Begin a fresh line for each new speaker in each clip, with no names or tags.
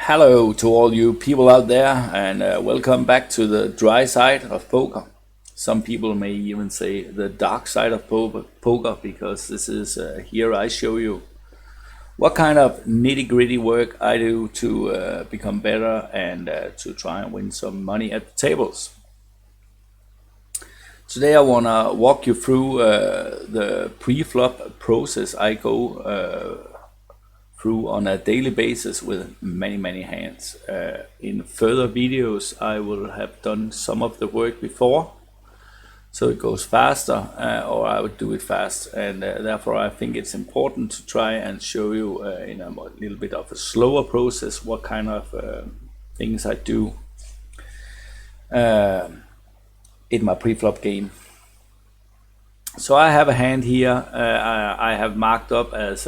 Hello to all you people out there, and welcome back to the dry side of poker. Some people may even say the dark side of poker, because this is here I show you what kind of nitty-gritty work I do to become better and to try and win some money at the tables. Today I want to walk you through the pre-flop process I go through on a daily basis with many hands. In further videos I will have done some of the work before, so it goes faster, or I would do it fast, and therefore I think it's important to try and show you in a little bit of a slower process what kind of things I do in my pre-flop game. So I have a hand here I have marked up as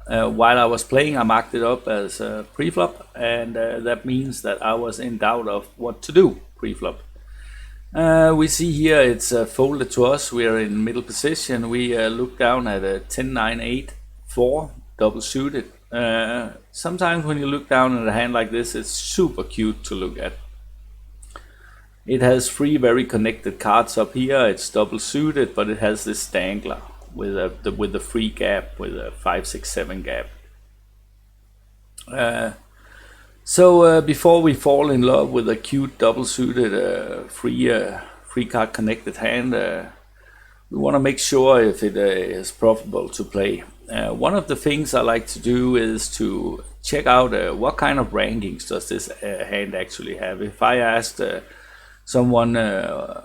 while I was playing, I marked it up as pre-flop, and that means that I was in doubt of what to do pre-flop. We see here it's folded to us. We are in middle position. We look down at a 10-9-8-4 double suited. Sometimes when you look down at a hand like this, it's super cute to look at. It has three very connected cards up here. It's double suited, but it has this dangler with the free gap, with a 5-6-7 gap. So before we fall in love with a cute double suited free card connected hand, we want to make sure if it is profitable to play. One of the things I like to do is to check out what kind of rankings does this hand actually have. If I asked someone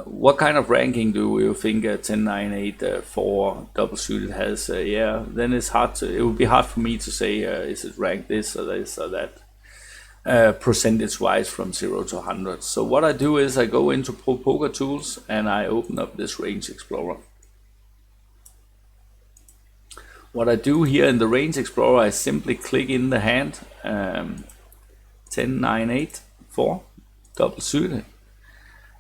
what kind of ranking do you think a 10-9-8-4 double suited has, then it would be hard for me to say is it ranked this or this or that, percentage wise from 0 to 100. So what I do is I go into Pro Poker Tools and I open up this Range Explorer. What I do here in the Range Explorer, I simply click in the hand 10-9-8-4 double suited.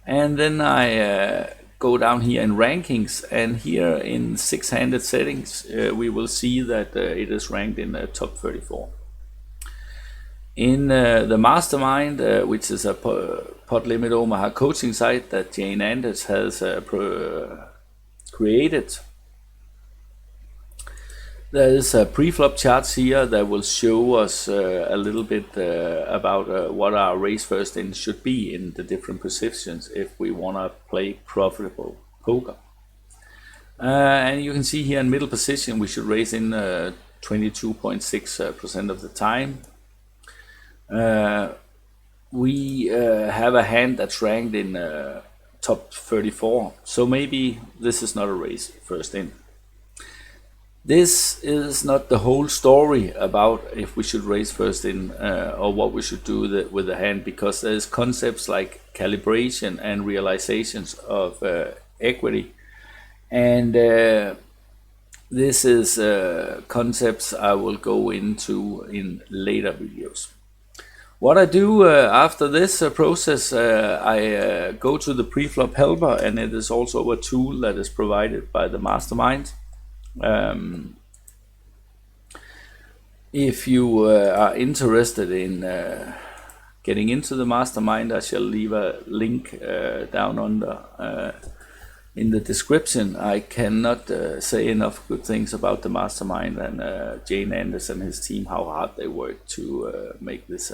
And then I go down here in rankings, and here in 6-handed settings we will see that it is ranked in the top 34. In the Mastermind, which is a pot limit Omaha coaching site that Jane Anders has created, there is a pre-flop charts here that will show us a little bit about what our raise first in should be in the different positions if we want to play profitable poker. And you can see here in middle position we should raise in 22.6% of the time. We have a hand that's ranked in top 34, so maybe this is not a raise first in. This is not the whole story about if we should raise first in or what we should do with the hand, because there's concepts like calibration and realizations of equity, and this is concepts I will go into in later videos. What I do after this process, I go to the preflop helper, and it is also a tool that is provided by the Mastermind. If you are interested in getting into the Mastermind, I shall leave a link down under in the description. I cannot say enough good things about the Mastermind and Jane Anders and his team, how hard they work to make this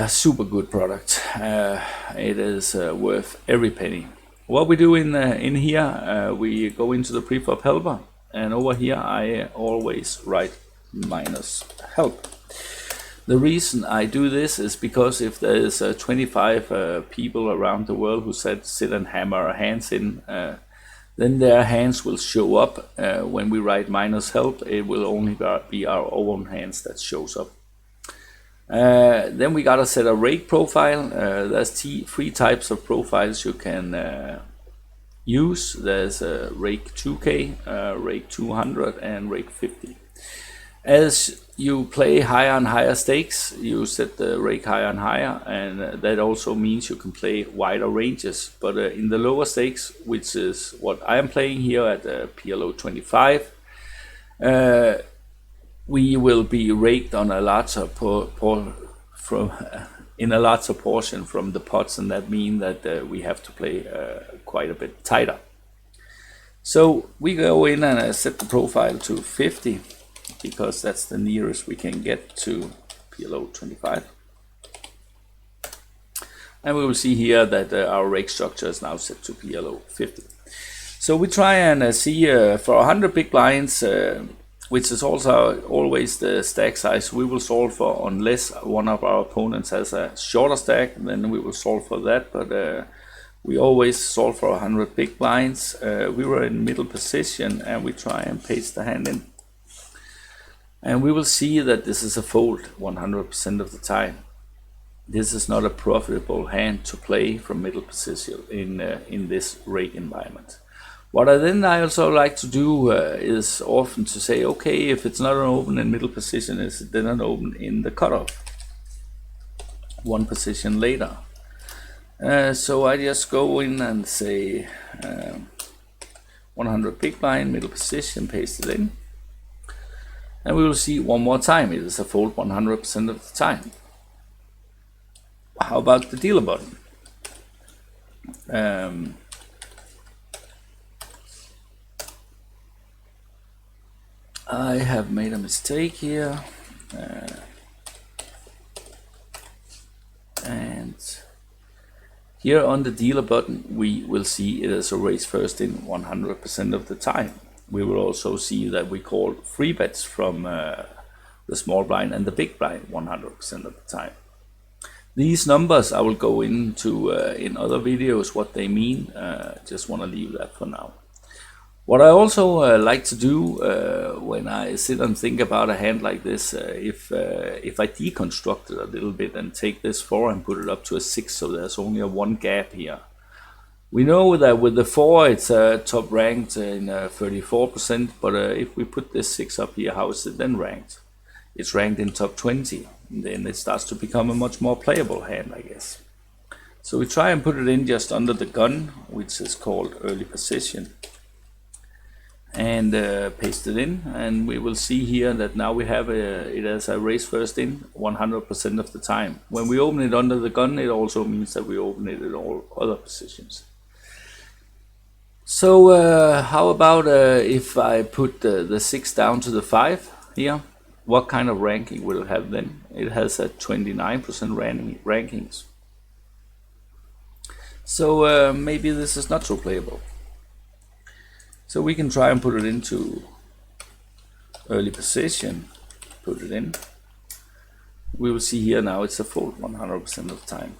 super good product. It is worth every penny. What we do in here, we go into the preflop helper, and over here I always write -help. The reason I do this is because if there is 25 people around the world who sit and hammer hands in, then their hands will show up. When we write -help, it will only be our own hands that shows up. Then we gotta set a rake profile. There's three types of profiles you can use. There's a rake 2K, rake 200, and rake 50. As you play higher and higher stakes, you set the rake higher and higher, and that also means you can play wider ranges. But in the lower stakes, which is what I am playing here at PLO 25, we will be raked on a larger in a larger portion from the pots, and that means that we have to play quite a bit tighter. So we go in and set the profile to 50 because that's the nearest we can get to PLO 25. And we will see here that our rake structure is now set to PLO 50. So we try and see for 100 big blinds, which is also always the stack size we will solve for, unless one of our opponents has a shorter stack, then we will solve for that. But we always solve for 100 big blinds. We were in middle position and we try and paste the hand in. And we will see that this is a fold 100% of the time. This is not a profitable hand to play from middle position in this rake environment. What I also like to do is often to say, okay, if it's not an open in middle position, is it then an open in the cutoff? One position later. So I just go in and say 100 big blind, middle position, paste it in. And we will see one more time, it is a fold 100% of the time. How about the dealer button? I have made a mistake here. And here on the dealer button, we will see it as a raise first in 100% of the time. We will also see that we call free bets from the small blind and the big blind 100% of the time. These numbers I will go into in other videos what they mean. Just want to leave that for now. What I also like to do when I sit and think about a hand like this, if I deconstruct it a little bit and take this 4 and put it up to a 6, so there's only a 1 gap here. We know that with the 4 it's top ranked in 34%, but if we put this 6 up here, how is it then ranked? It's ranked in top 20, and then it starts to become a much more playable hand, I guess. So we try and put it in just under the gun, which is called early position, and paste it in, and we will see here that now we have it as a raise first in 100% of the time. When we open it under the gun, it also means that we open it in all other positions. So how about if I put the 6 down to the 5 here? What kind of ranking will it have then? It has a 29% rankings. So maybe this is not so playable. So we can try and put it into early position, put it in. We will see here now it's a fold 100% of the time.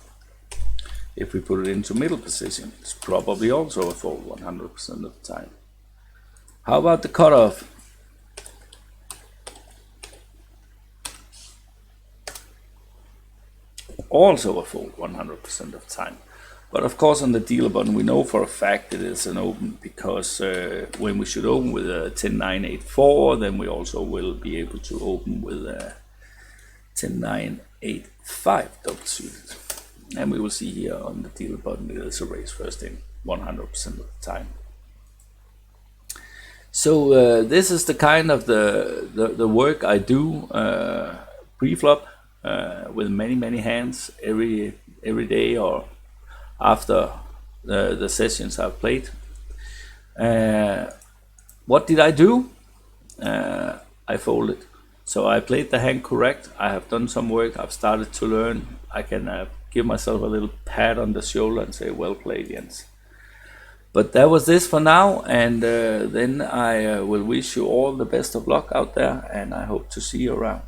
If we put it into middle position, it's probably also a fold 100% of the time. How about the cutoff? Also a fold 100% of the time. But of course on the dealer button we know for a fact it is an open, because when we should open with a 10-9-8-4, then we also will be able to open with a 10-9-8-5 double suited. And we will see here on the dealer button it is a raise first in 100% of the time. So this is the kind of the work I do pre-flop with many hands every day or after the sessions I've played. What did I do? I folded. So I played the hand correct. I have done some work. I've started to learn. I can give myself a little pat on the shoulder and say, well played, Jens. But that was this for now, and then I will wish you all the best of luck out there, and I hope to see you around.